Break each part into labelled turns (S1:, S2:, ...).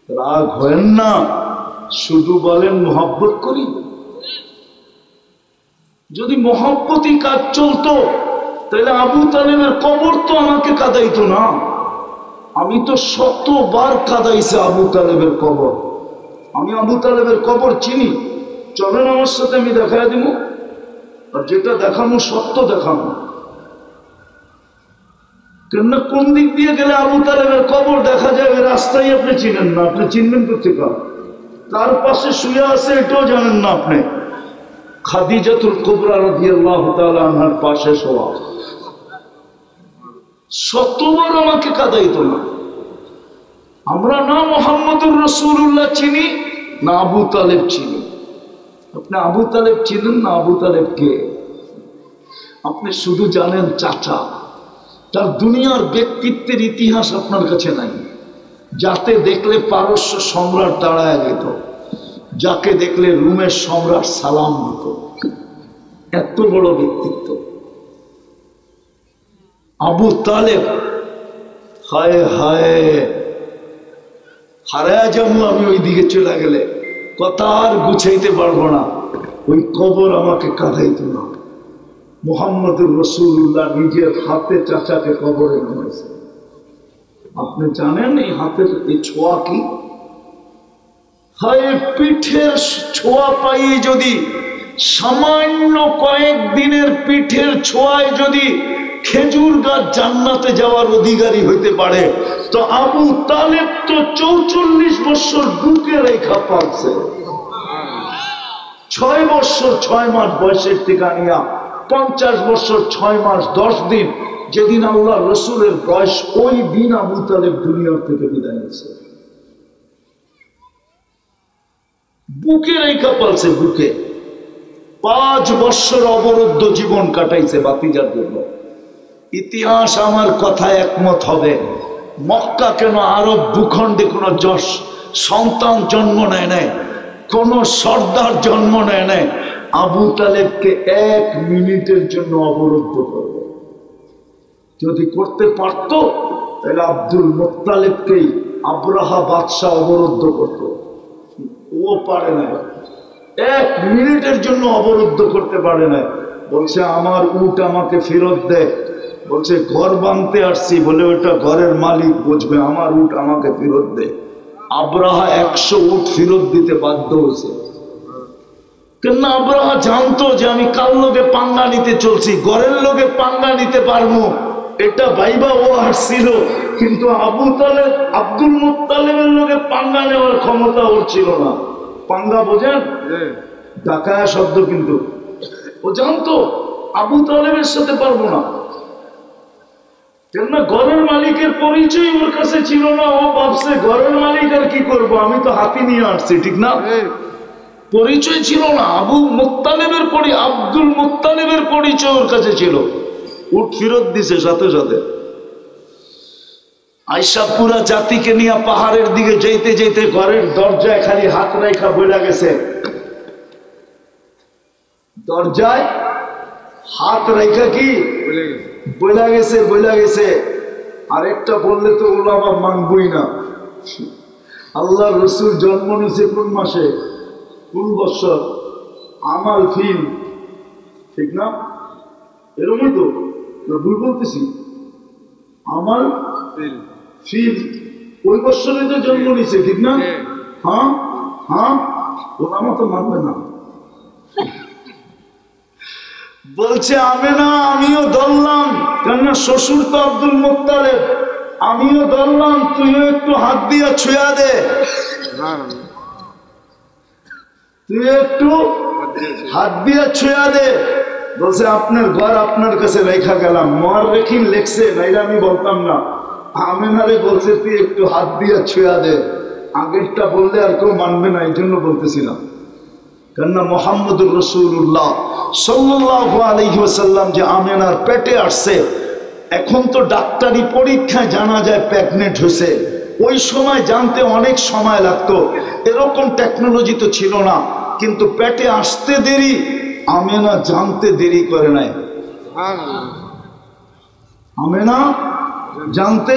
S1: রাগ হয়েন না, শুধু বলেন মোহাব্বত করি। যদি মোহাব্বতই কাজ চলতো তাহলে আবু তালেবের কবর তো আমাকে কাঁদাইতো না। আমি তো শতবার কাঁদাইছে আবু তালেবের কবর। আমি আবু তালেবের কবর চিনি। চলেন আমার সাথে, আমি দেখাই দিব। আর যেটা দেখানো সত্য দেখানো। কেননা কোন দিক দিয়ে গেলে আবু তালেবের কবর দেখা যাবে রাস্তায় আপনি চিনেন না। আপনি চিনবেন কোথেকে? তার পাশে শুয়ে আছে এটাও জানেন না আপনি। খাদিজাতুল কুবরা রাদিয়াল্লাহু তাআলা আনহার পাশে শোয়া। শতবার আমাকে কাঁদাইতো না। আমরা না মুহাম্মদুর রাসূলুল্লাহ চিনি, না আবু তালেব চিনি। আপনি আবু তালেব চিনেন না? আবু তালেব কে? আপনি শুধু জানেন চাচা। তার দুনিয়ার ব্যক্তিত্বের ইতিহাস আপনার কাছে নাই। যাতে দেখলে পারস্য সম্রাট দাঁড়ায় যেত, যাকে দেখলে রুমের সম্রাট সালাম দিত। এত বড় ব্যক্তিত্ব আবু তালেব। হায় হায়, হারায় যাবো আমি ওই দিকে চলে গেলে, কথা আর গুছাইতে পারবো না। ওই কবর আমাকে কাঁদাইতো না। মুহাম্মদুর রাসূলুল্লাহ নিজের হাতে চাচাকে কবরে নামাইছে। আপনি জানেন এই হাতের এই ছোঁয়া কি? হায়, পিঠের ছোঁয়া পাই যদি, সামান্য কয়েকদিনের পিঠের ছোঁয়ায় যদি খেজুর গাছ জান্নাতে যাওয়ার অধিকারী হইতে পারে, তো আবু তালেব তো 44 বছর বুকে রেখা পাচ্ছে। 6 বছর 6 মাস বয়সের থেকে নিয়া 50 বছর 6 মাস 10 দিন, যেদিন আল্লাহ রসুলের বয়স, ওই দিন আবু তালেব দুনিয়ার থেকে বিদায় নিয়েছে। বুকে রেখা পালছে, বুকে। 5 বছর অবরুদ্ধ জীবন কাটাইছে বাতিজার জন্য। ইতিহাস আমার কথায় একমত হবে। মক্কা কেন আরব ভূখণ্ডে কোনো সন্তান জন্ম নেয় নাই, কোন সর্দার জন্ম নেয় নাই। আবু তালেবকে 1 মিনিটের জন্য অবরুদ্ধ করবে। যদি করতে পারত তাহলে আব্দুল মুত্তালিবকেই আব্রাহা বাদশাহ অবরুদ্ধ করত। ও পারে না, 1 মিনিটের জন্য অবরুদ্ধ করতে পারে না। বলছে আমার উট আমাকে ফেরত দে। বলছে ঘর বাঁধতে আসছি, বলে ওটা ঘরের মালিক বুঝবে, আমার উট আমাকে ফেরত দে। আব্রাহা 100 উট ফেরত দিতে বাধ্য হয়েছে। কেন? আব্রাহা জানতো যে আমি কার লোকে পাঙ্গা নিতে চলছি, ঘরের লোকে পাঙ্গা নিতে পারবো, এটা ভাইবা ও আসছিল। কিন্তু আবু তালেব, আব্দুল মুত্তালিবের লোকে পাঙ্গা নেওয়ার ক্ষমতা ওর ছিল না। পাঙ্গা বোঝেন? ডাকায়া শব্দ। কিন্তু ও জানতো আবু তালেবের সাথে পারবো না। কেননা ঘরের মালিকের পরিচয় ওর কাছে ছিল না। ও ভাবছে ঘরের মালিক আর কি করবো, আমি তো হাতি নিয়ে আসছি, ঠিক না? পরিচয় ছিল না। আব্দুল মুত্তালিবের পরিচয় ওর কাছে ছিল। উট ফেরত দিছে সাথে সাথে। আয়সা পুরা জাতিকে নিয়ে পাহাড়ের দিকে যেতে যেতে ঘরের দরজায় খালি হাত রেখা বইলা গেছে। দরজায় হাত রেখা কি বইলা গেছে। আরেকটা বললে তো ওলামা মানবই না। আল্লাহ রসুল জন্ম নিয়েছে কোন মাসে, কোন বছর? আমাল ফিল, ঠিক না? এরকমই তো, ভুল বলতেছি? আমাল ফিল ওই বছরে তো জন্ম নিয়েছে, ঠিক না? হ্যাঁ হ্যাঁ, ওলামা তো মানবে না। বলছে আমেনা আমিও ধরলাম, কেননা শ্বশুর তো আব্দুল মুত্তালিব, আমিও ধরলাম, তুইও একটু হাত দিয়ে ছুঁয়া দে, তুই একটু হাত দিয়ে ছুঁয়া দে। বলছে আপনার ঘর আপনার কাছে রেখা গেলাম। মুআররিখিন লেখছে, নাইলে আমি বলতাম না। আমেনারে বলছে তুই একটু হাত দিয়ে ছুঁয়া দে। আগেরটা বললে আর কেউ মানবে না, এই জন্য বলতেছিলাম। কেননা মুহাম্মদুর রাসূলুল্লাহ সাল্লাল্লাহু আলাইহি ওয়াসাল্লাম যে আমেনার পেটে আসছে, এখন তো ডাক্তারি পরীক্ষায় জানা যায় প্রেগনেন্ট হয়েছে। ওই সময় জানতে অনেক সময় লাগতো, এরকম টেকনোলজি তো ছিল না। কিন্তু পেটে আসতে দেরি, আমেনা জানতে দেরি করে নাই। আমেনা জানতে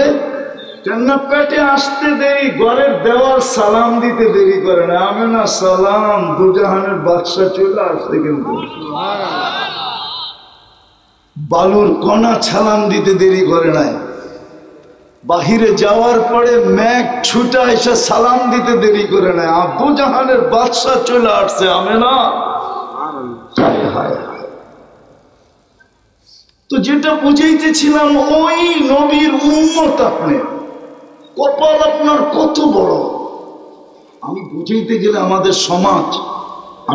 S1: কেননা পেটে আসতে দেরি, ঘরের দেওয়াল সালাম দিতে দেরি করে না। আমি না সালাম, দুজাহানের বাদশা চলে আসছে। কিন্তু বালুর কণা সালাম দিতে দেরি করে নাই। বাহিরে যাওয়ার পরে মেঘ ছুটা এসে সালাম দিতে দেরি করে নাই। আবু জাহানের বাদশা চলে আসছে। আমি না তো যেটা বুঝাইতেছিলাম, ওই নবীর উম্মত আপনি, কপাল আপনার কত বড়। আমি বুঝাইতে গেলে আমাদের সমাজ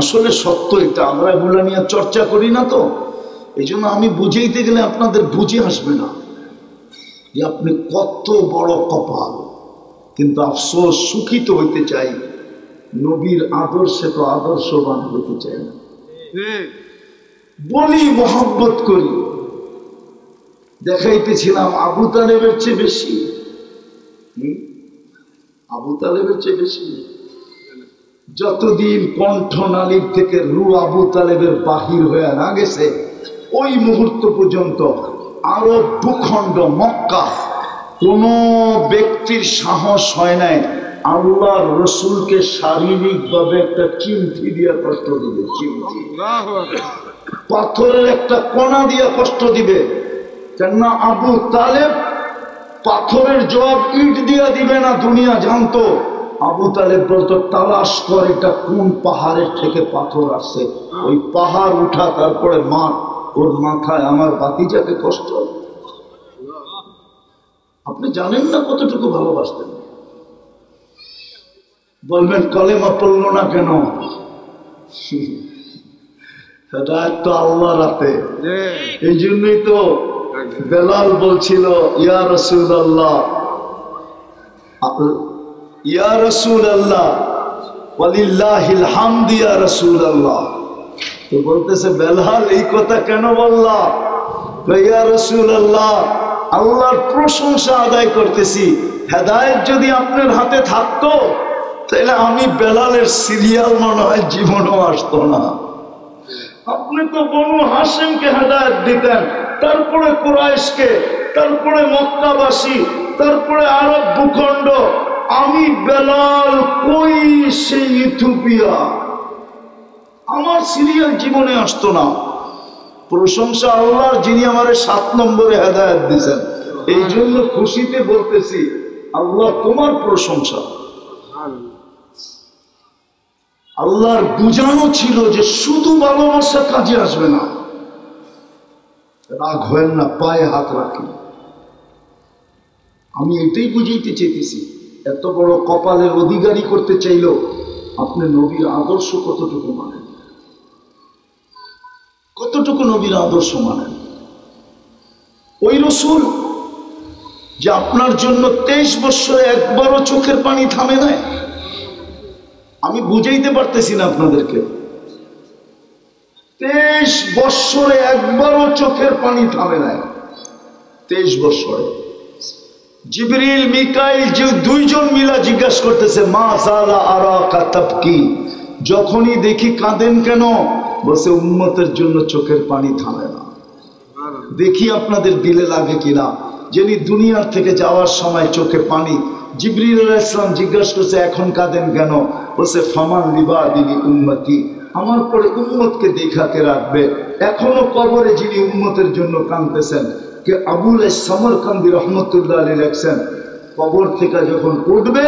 S1: আসলে সত্য এটা, আমরা এগুলা নিয়ে চর্চা করি না তো, এই জন্য আমি বুঝাইতে গেলে আপনাদের বুঝে আসবে না যে আপনি কত বড় কপাল। কিন্তু আফসোস, সুখী তো হইতে চাই, নবীর আদর্শে তো আদর্শবান হইতে চাই না। বলি মোহাব্বত করি, দেখাইতেছিলাম আবু তালেবের চেয়ে বেশি, আবু তালেবের চেয়ে বেশি। যতদিন কণ্ঠনালীর থেকে রু আবু তালেবের বাহির হয়ে না গেছে, ওই মুহূর্ত পর্যন্ত আরব ভূখণ্ড মক্কা কোন ব্যক্তির সাহস হয় নাই আল্লাহর রসুলকে শারীরিক ভাবে একটা চিমটি দিয়া কষ্ট দিবে। চিমটি, পাথরের একটা কণা দিয়া কষ্ট দিবে। কেননা আবু তালেব পাথরের জবাব ইট দিয়া দিবে না, দুনিয়া জানতো। আবু তালেব বলতো, তালাশ কর এটা কোন পাহাড়ের থেকে পাথর আসছে, ওই পাহাড় উঠা, তারপরে মার ওর মাথায় আমার ভাতিজাকে কষ্ট। আপনি জানেন না কতটুকু ভালোবাসতেন। বলবেন কলেমা পড়লো না কেন? হেদায়েত তো আল্লাহর হাতে। এই জন্যই তো বেলাল বলছিল, ইয়া রাসূলুল্লাহ, ইয়া রাসূলুল্লাহ ওয়ালিল্লাহিল হামদ ইয়া রাসূলুল্লাহ। তো বলতেছে, বেলাল এই কথা কেন বললা? ইয়া রাসূলুল্লাহ, আল্লাহর প্রশংসা আদায় করতেছি। হেদায়েত যদি আপনার হাতে থাকতো তাহলে আমি বেলালের সিরিয়াল মনে হয় জীবনও আসতো না। আপনি তো বনু হাশিমকে হেদায়েত দিতেন, তারপরে কুরাইশকে, তারপরে মক্কাবাসী, তারপরে আরব ভূখণ্ড। আমি বেলাল কই সেই ইথিওপিয়া, আমার সিরিয়াল জীবনে আসতো না। প্রশংসা আল্লাহর, যিনি আমার 7 নম্বরে হেদায়েত দিয়েছেন। এই জন্য খুশিতে বলতেছি, আল্লাহ তোমার প্রশংসা। আল্লাহর বুঝানো ছিল যে শুধু ভালোবাসা কাজে আসবে না, রাগ হয় না, পায়ে হাত রাখি। আমি এটাই বুঝাইতে চাইতেছি, এত বড় কপালের অধিকারী করতে চাইল, আপনি নবীর আদর্শ কতটুকু মানেন, কতটুকু নবীর আদর্শ মানেন। ওই রসুল যে আপনার জন্য 23 বছরে একবারও চোখের পানি থামে নাই। আমি বুঝাইতে পারতেছি না আপনাদেরকে, 23 বছরে একবারও চোখের পানি থামে নাই। 23 বছরে জিবরিল মিকাইল যে 2 জন মিলা জিজ্ঞাসা করতেছে, মা সালা আরাকা তাবকি, যখনই দেখি কাঁদেন কেন? বসে উম্মতের জন্য চোখের পানি থামে না। দেখি আপনাদের দিলে লাগে কিনা। যিনি দুনিয়ার থেকে যাওয়ার সময় চোখে পানি, জিবরিল আলাইহিস সালাম জিজ্ঞাসা করছে, এখন কাঁদেন কেন? বসে ফামান লিবাদিনি উম্মতি, আমার পরে উম্মতকে দেখাকে রাখবে। এখনো কবরে যিনি উম্মতের জন্য কাঁদতেছেন, কে আবুল সামরকান্দি রহমতুল্লাহ আলাইহি লেখছেন, কবর থেকে যখন উঠবে,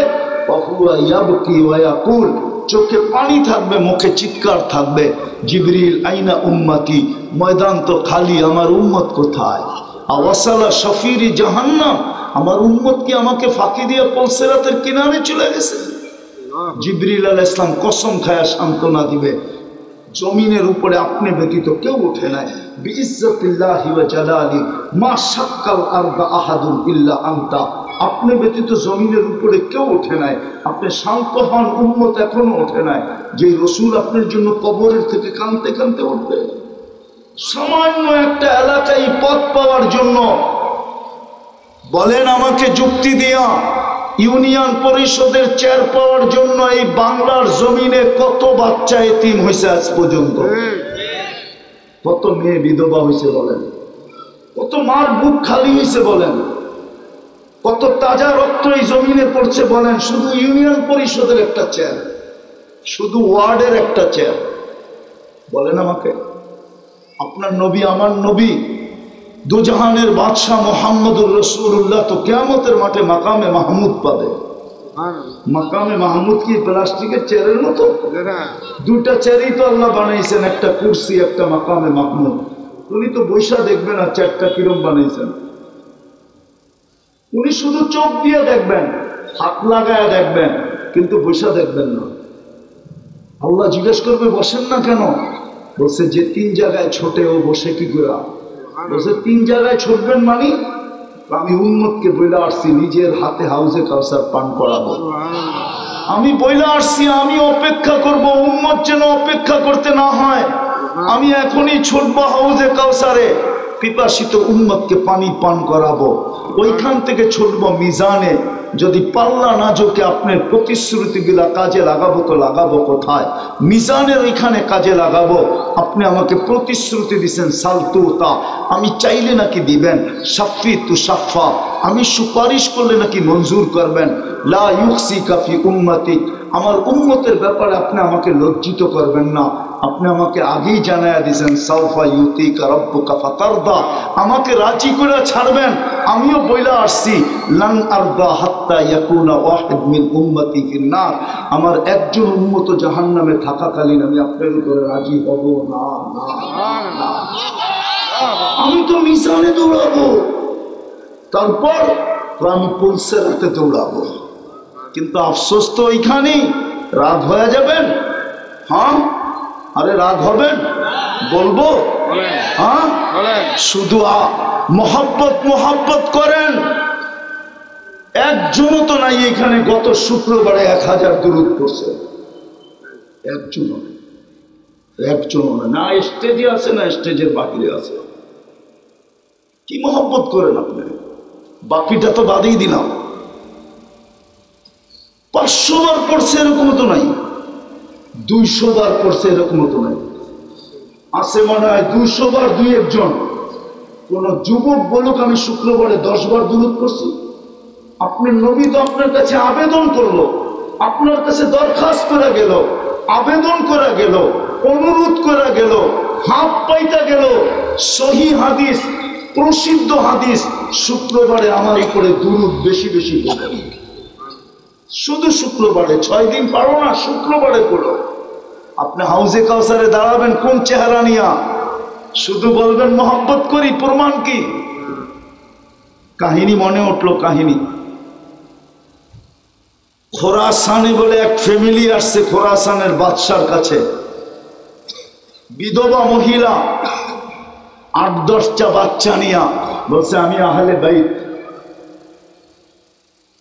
S1: ওয়া ইয়াবকি ওয়া ইয়াকুল, চোখে পানি থাকবে, মুখে চিৎকার থাকবে, জিবরিল আইনা উম্মতি, ময়দান তো খালি, আমার উম্মত কোথায়? আওয়াসালা শফিরি জাহান্নাম, আমার উম্মত কি আমাকে ফাঁকি দিয়ে পলসেরাতের কিনারে চলে গেছে? জিবরিল আলাইহিস সালাম কসম খায়া সান্ত্বনা দিবে, জমিনের উপরে আপনি ব্যতীত কেউ ওঠে নাই। বিইজ্জাতিল্লাহি ওয়া জালালি মা শাক্কাল আরদা আহাদুন ইল্লা আনতা, আপনি ব্যতীত জমিনের উপরে কেউ ওঠে নাই। আপনি শান্ত হন, উম্মত এখনো ওঠে নাই। যে রসুল আপনার জন্য কবরের থেকে কাঁদতে কাঁদতে উঠবে, সামান্য একটা এলাকায় পথ পাওয়ার জন্য, বলেন আমাকে যুক্তি দিয়া, ইউনিয়ন পরিষদের চেয়ার পাওয়ার জন্য এই বাংলার জমিনে কত বাচ্চা এতিম হয়েছে আজ পর্যন্ত? কত মেয়ে বিধবা হয়েছে বলেন? কত মার বুক খালি হয়েছে বলেন? কত তাজা রক্ত এই জমিনে পড়ছে বলেন। শুধু ইউনিয়ন পরিষদের একটা চেয়ার, শুধু ওয়ার্ডের একটা চেয়ার, বলেন আমাকে। আপনার নবী, আমার নবী, দুজাহানের বাদশাহ মুহাম্মদুর রাসূলুল্লাহ তো কিয়ামতের মাঠে মাকামে মাহমুদ পাবে। মাকামে মাহমুদ কি প্লাস্টিকের চেয়ারের মতো? দুটা চেয়ারই তো আল্লাহ বানাইছেন, একটা কুরসি, একটা মাকামে মাহমুদ। উনি তো বৈশা দেখবেন আর চেয়ারটা কিরম বানাইছেন। উনি শুধু চোখ দিয়ে দেখবেন, হাত লাগায় দেখবেন, কিন্তু বৈশা দেখবেন না। আল্লাহ জিজ্ঞেস করবে বসেন না কেন? বলছে যে 3 জায়গায় ছোটে ও বসে কি করে? বলছে 3 জায়গায় ছুটবেন মানে আমি উম্মতকে বইলা আসছি নিজের হাতে হাউজে কাউসার পান করাবো। আমি বইলা আসছি আমি অপেক্ষা করব, উম্মত যেন অপেক্ষা করতে না হয়। আমি এখনই ছুটবো হাউজে কাউসারে, পিপাসিত উম্মতকে পানি পান করাবো। ওইখান থেকে ছুটবো মিজানে। যদি পাল্লা না ঝোঁকে আপনার প্রতিশ্রুতিগুলা কাজে লাগাবো তো লাগাবো কোথায়? মিজানের ওইখানে কাজে লাগাবো। আপনি আমাকে প্রতিশ্রুতি দিচ্ছেন সালতুতা, আমি চাইলে নাকি দিবেন, সাফি তু সাফা, আমি সুপারিশ করলে নাকি মঞ্জুর করবেন। লা ইউখসিকা ফি উম্মতি, আমার উম্মতের ব্যাপারে আপনি আমাকে লজ্জিত করবেন না। আপনি আমাকে আগেই জানায়া দিয়েছেন সাউফা ইউতিকা রাব্বুকা ফাতারদা, আমাকে রাজি করে ছাড়বেন। আমিও বইলা আসছি লান আরদা হাত্তা ইয়াকুনা ওয়াহিদ মিন উম্মতি ফিন নার, আমার একজন উম্মত জাহান্নামে থাকাকালীন আমি আপনার উপরে রাজি হব না। আমি তো মিজানে দৌড়াবো, তারপর আমি পুলিশের হাতে দৌড়াবো। কিন্তু আফসোস তো ওইখানেই। রাগ হয়ে যাবেন? হ্যাঁ, আরে রাগ হবেন? বলবো হ্যাঁ, শুধু মহব্বত করেন। একজনও তো নাই এখানে গত শুক্রবারে 1000 দুরূদ পড়ছে, একজনও না স্টেজে আছে না স্টেজের বাহিরে আছে। কি মহব্বত করেন আপনি? বাকিটা তো বাদেই দিলাম। 500 বার পড়ছে এরকম তো নাই, 200 বার পড়ছে এরকম তো নাই। আছে মনে হয় 200 বার 2-1 জন। কোন যুবক বলুক আমি শুক্রবারে 10 বার দুরূদ পড়ছি। আপনার নবী তো আপনার কাছে আবেদন করলো, আপনার কাছে দরখাস্ত করা গেল, আবেদন করা গেল, অনুরোধ করা গেল, হাত পাইতা গেল। সহি হাদিস, প্রসিদ্ধ হাদিস, শুক্রবারে আমার উপরে দুরূদ বেশি বেশি পড়ো। শুধু শুক্রবারে, 6 দিন পারো না, শুক্রবারে পড়ো। আপনি হাউজে কাউসারে দাঁড়াবেন কোন চেহারা নিয়া? শুধু বলবেন মহব্বত করি, প্রমাণ কি? কাহিনী মনে উঠলো, কাহিনী খোরাসানে বলে এক ফ্যামিলি আসছে খোরাসানের বাদশার কাছে। বিধবা মহিলা, 8-10টা বাচ্চা নিয়া বলছে আমি আহলে বাইত,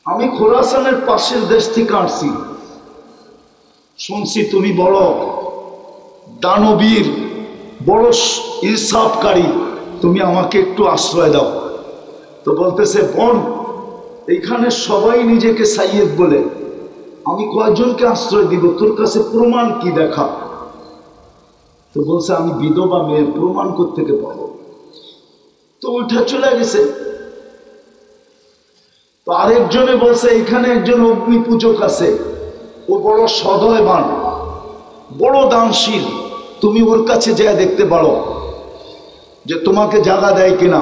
S1: আমি খোরাসানের পাশের দেশ থেকে আসছি, শুনছি তুমি বড় দানবীর, বড় ইনসাফকারী, তুমি আমাকে একটু আশ্রয় দাও। তো বলতেছে বোন, এইখানে সবাই নিজেকে সাইয়েদ বলে, আমি কয়জনকে আশ্রয় দিব? তোর কাছে প্রমাণ কি দেখা? তো বলছে আমি বিধবা মেয়ের প্রমাণ কোত্থেকে পাবো? তো উঠে চলে গেছে। তো আরেকজনে বলছে এখানে একজন অগ্নি পূজক আছে, ও বড় সদয়বান, বড় দানশীল, তুমি ওর কাছে যায় দেখতে পারো যে তোমাকে জায়গা দেয় কিনা।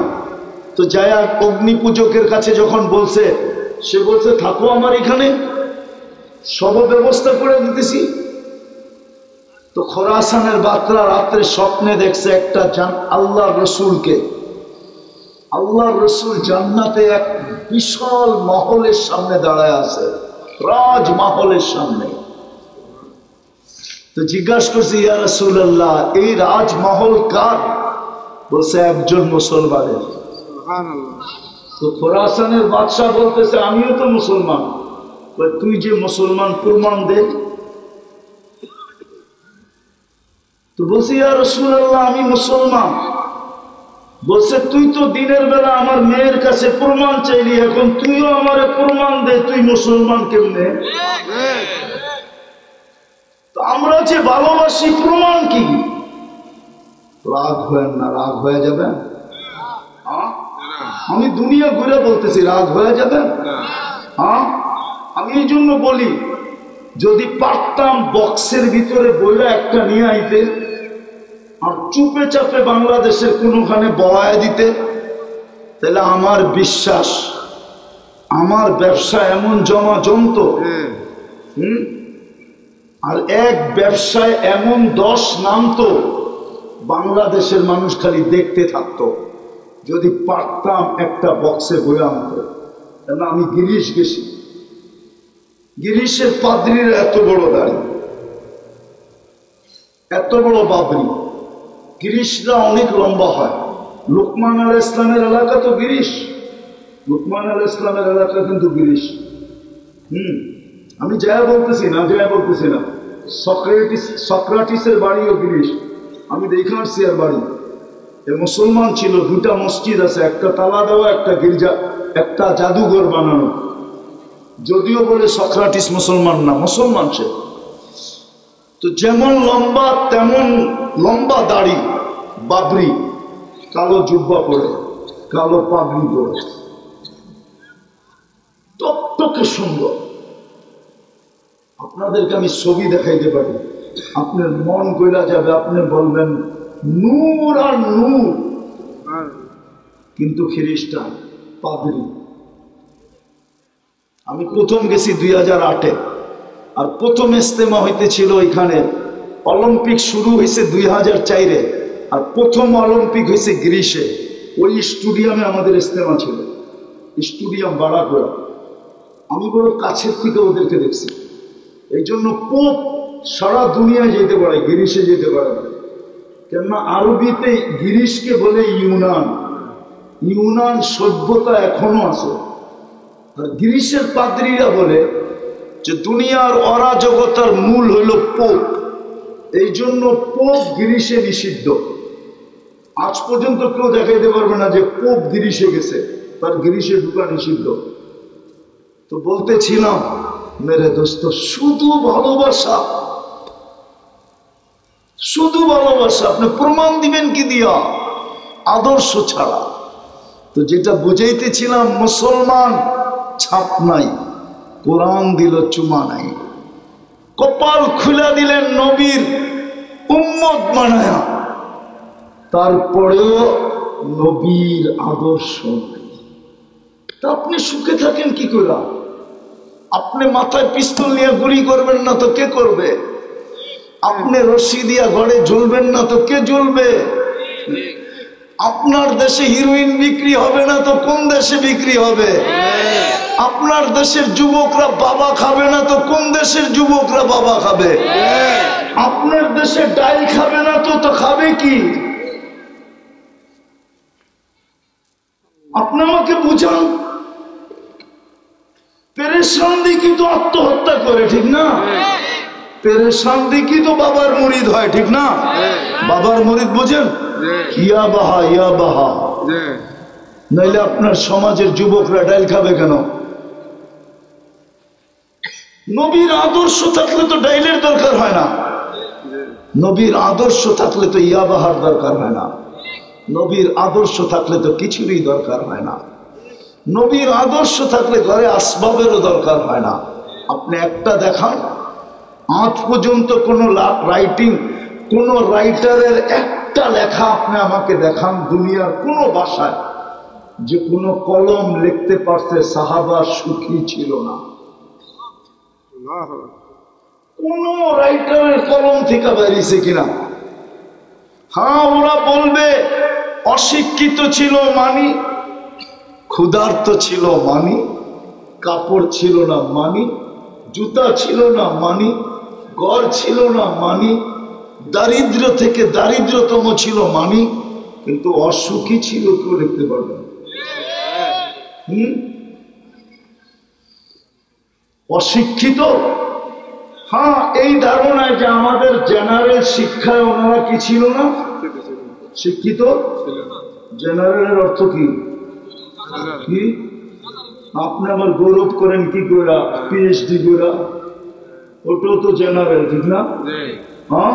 S1: তো যায় অগ্নি পূজকের কাছে যখন বলছে, সে বলছে থাকো আমার এখানে, সব ব্যবস্থা করে দিতেছি। তো খোরাসানের বাতরা রাত্রে স্বপ্নে দেখছে একটা আল্লাহর রসুলকে। আল্লাহর রসুল জান্নাতে এক বিশাল মহলের সামনে দাঁড়ায় আছে, রাজমহলের সামনে। তো জিজ্ঞাসা করছে ইয়া রাসূলুল্লাহ, এই রাজমহল কার? বলছে একজন মুসলমানের। তো খোরাসানের বাদশাহ বলতেছে আমিও তো মুসলমান। তুই যে মুসলমান প্রমাণ দে। তো বলছে ইয়া রাসূলুল্লাহ আমি মুসলমান। বলছে তুই তো দিনের বেলা আমার মেয়ের কাছে প্রমাণ চাইলি, এখন তুইও আমার প্রমাণ দে, তুই মুসলমান কেমনে? তো আমরা যে ভালোবাসি প্রমাণ কি? রাগ হয় না, রাগ হয়ে যাবে। আমি দুনিয়া ঘুরে বলতেছি, রাগ হয়ে যাবে? হ্যাঁ, আমি এই জন্য বলি, যদি পারতাম বক্সের ভিতরে বইলা একটা নিয়ে আইতে আর চুপে চাপে বাংলাদেশের কোনোখানে বয়ায় দিতে, তাহলে আমার বিশ্বাস আমার ব্যবসা এমন জমা জমতো। আর এক ব্যবসায় এমন 10 নামতো, বাংলাদেশের মানুষ খালি দেখতে থাকতো। যদি পারতাম একটা বক্সে বয়ে আনতে। কেন আমি গিরিশ গেছি, গিরিশের পাদ্রীর এত বড় দাড়ি, এত বড় বাবরি। গিরিশরা অনেক লম্বা হয়। লোকমান আলাইহিস ইসলামের এলাকা তো গিরিশ, লোকমান আলাইহিস ইসলামের এলাকা কিন্তু গিরিশ। আমি যা বলতেছি না, যা বলতেছি না, সক্রাটিসের বাড়িও গিরিশ। আমি দেখে আসছি আর বাড়ি। এ মুসলমান ছিল, 2টা মসজিদ আছে, একটা তালা দেওয়া, একটা গির্জা, একটা জাদুঘর বানানো। যদিও বলে সক্রাটিস মুসলমান না, মুসলমান সে। তো যেমন লম্বা তেমন লম্বা দাড়ি, বাবরি, কালো জুব্বা পরে, কালো পাগড়ি পরে, টকটকে সুন্দর। আপনাদেরকে আমি ছবি দেখাইতে পারি, আপনার মন কইরা যাবে, আপনি বলবেন নূর আর নূর। কিন্তু খ্রিস্টান, পাদ্রী। আমি প্রথম গেছি 2008-এ, আর প্রথম ইজতেমা হইতেছিল এখানে। অলিম্পিক শুরু হয়েছে 2004-এ, আর প্রথম অলিম্পিক হয়েছে গ্রিসে। ওই স্টেডিয়ামে আমাদের ইজতেমা ছিল, স্টেডিয়াম ভাড়া করা। আমি বড় কাছের থেকে ওদেরকে দেখছি। এই জন্য পোপ সারা দুনিয়ায় যেতে পারে, গ্রিসে যেতে পারে না। কেননা আরবিতে গ্রিসকে বলে ইউনান। ইউনান সভ্যতা এখনো আছে। আর গ্রিসের পাদ্রীরা বলে যে দুনিয়ার অরাজকতার মূল হইল পোপ। এই জন্য পোপ গ্রিসে নিষিদ্ধ। আজ পর্যন্ত কেউ দেখাইতে পারবে না যে পোপ গ্রিসে গেছে, তার গ্রিসে ঢুকা নিষিদ্ধ। তো বলতেছিলাম মেরে দোস্ত, শুধু ভালোবাসা, শুধু ভালোবাসা। আপনি প্রমাণ দিবেন কি দিয়া? আদর্শ ছাড়া। তো যেটা বুঝাইতেছিলাম, মুসলমান ছাপ নাই, কোরআন দিল চুমা নাই, কপাল খুলে দিলেন নবীর উম্মত বানায়া, তারপরেও নবীর আদর্শ নাই। তা আপনি সুখে থাকেন কি করে? আপনি মাথায় পিস্তল নিয়ে গুলি করবেন না তো কে করবে? আপনি রশি দিয়া ঘরে ঝুলবেন না তো কে ঝুলবে? আপনার দেশে হিরোইন বিক্রি হবে না তো কোন দেশে বিক্রি হবে? আপনার দেশের যুবকরা বাবা খাবে না তো কোন দেশের যুবকরা বাবা খাবে? আপনার দেশে ডাল খাবে না তো খাবে কি? আপনি আমাকে বুঝান। পেরেশান দেখি তো আত্মহত্যা করে, ঠিক না? পেরেশান দেখি তো বাবার মুরিদ হয়, ঠিক না? বাবার মুরিদ বোঝেন? ইয়া বাহা ইয়া বাহা। নইলে আপনার সমাজের যুবকরা ডাল খাবে কেন? নবীর আদর্শ থাকলে তো ডাইলের দরকার হয় না। নবীর আদর্শ থাকলে তো ইয়া বাহার দরকার হয় না। নবীর আদর্শ থাকলে তো কিছুরই দরকার হয় না। নবীর আদর্শ থাকলে ঘরে আসবাবেরও দরকার হয় না। আপনি একটা দেখান, আজ পর্যন্ত কোনো রাইটিং, কোন রাইটারের একটা লেখা আপনি আমাকে দেখান দুনিয়ার কোন ভাষায় যে কোনো কলম লিখতে পারছে সাহাবা সুখী ছিল না। কোন রাইটারের কলম থেকে বেরিয়েছে কিনা? হ্যাঁ, ওরা বলবে অশিক্ষিত ছিল মানি, ক্ষুধার্ত ছিল মানি, কাপড় ছিল না মানি, জুতা ছিল না মানি, ঘর ছিল না মানি, দারিদ্র থেকে দারিদ্রতম ছিল মানি, কিন্তু অসুখী ছিল কেউ লিখতে পারবে না। অশিক্ষিত, হ্যাঁ, এই ধারণায় যে আমাদের জেনারেল শিক্ষায় ওনারা কি ছিল না? শিক্ষিত। জেনারেলের অর্থ কি? কি আপনি আমার গৌরব করেন কি করে? পিএইচডি করে, ওটাও তো জেনারেল, ঠিক না? হ্যাঁ,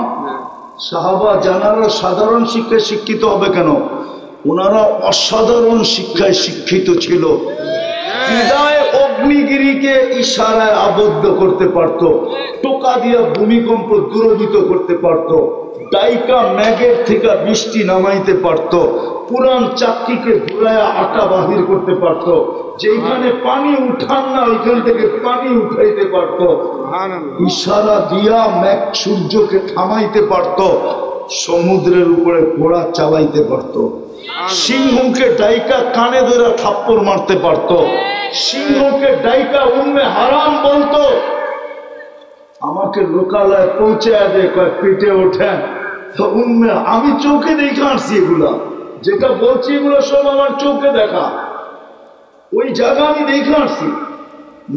S1: সাহাবা জেনারেল, সাধারণ শিক্ষায় শিক্ষিত হবে কেন? ওনারা অসাধারণ শিক্ষায় শিক্ষিত ছিল। হৃদয়ে অগ্নিগিরিকে ইশারায় আবদ্ধ করতে পারত, টোকা দিয়া ভূমিকম্প দূরভূত করতে পারত, ডাইকা ম্যাগের থেকে বৃষ্টি নামাইতে পারত, পুরান চাকরিকে ঘুরায়া আটা বাহির করতে পারত, যেখানে পানি উঠান না ওইখান থেকে পানি উঠাইতে পারত, ইশারা দিয়া ম্যাগ সূর্যকে থামাইতে পারত, সমুদ্রের উপরে ঘোড়া চালাইতে পারত, সিংহকে ডাইকা কানে ধরে থাপ্পড় মারতে পারত, সিংহকে ডাইকা উম্মে হারাম বলতো। আমাকে লোকালয়ে পৌঁছায় দেয়, কয় পিঠে ওঠেন, তো উম্মে আমি চোখে দেখে আসছি, এগুলা যেটা বলছি এগুলো সব আমার চোখে দেখা, ওই জায়গা আমি দেখে আসছি,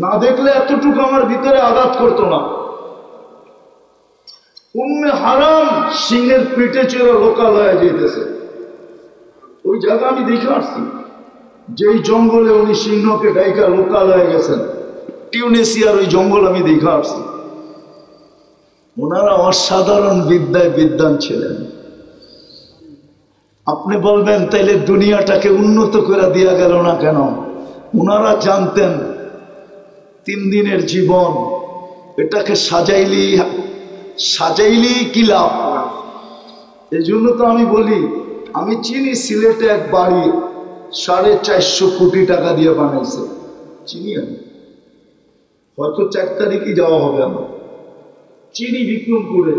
S1: না দেখলে এতটুকু আমার ভিতরে আঘাত করতো না। উম্মে হারাম সিংহের পিঠে চড়ে লোকালয়ে যেতেছে, ওই জায়গা আমি দেখে আসছি, যেই জঙ্গলে উনি সিংহকে ডাইকা লোকালয়ে গেছেন, টিউনেশিয়ার ওই জঙ্গল আমি দেখে আসছি। ওনারা অসাধারণ বিদ্যায় বিদ্বান ছিলেন। আপনি বলবেন তাইলে দুনিয়াটাকে উন্নত করে দেয়া গেল না কেন? ওনারা জানতেন 3 দিনের জীবন, এটাকে সাজাইলি কি লাভ। এই জন্য তো আমি বলি, আমি চিনি সিলেটে এক বাড়ি 450 কোটি টাকা দিয়ে বানাইছে, চিনি আমি, হয়তো 4 তারিখই যাওয়া হবে আমার, চিনি বিক্রমপুরে,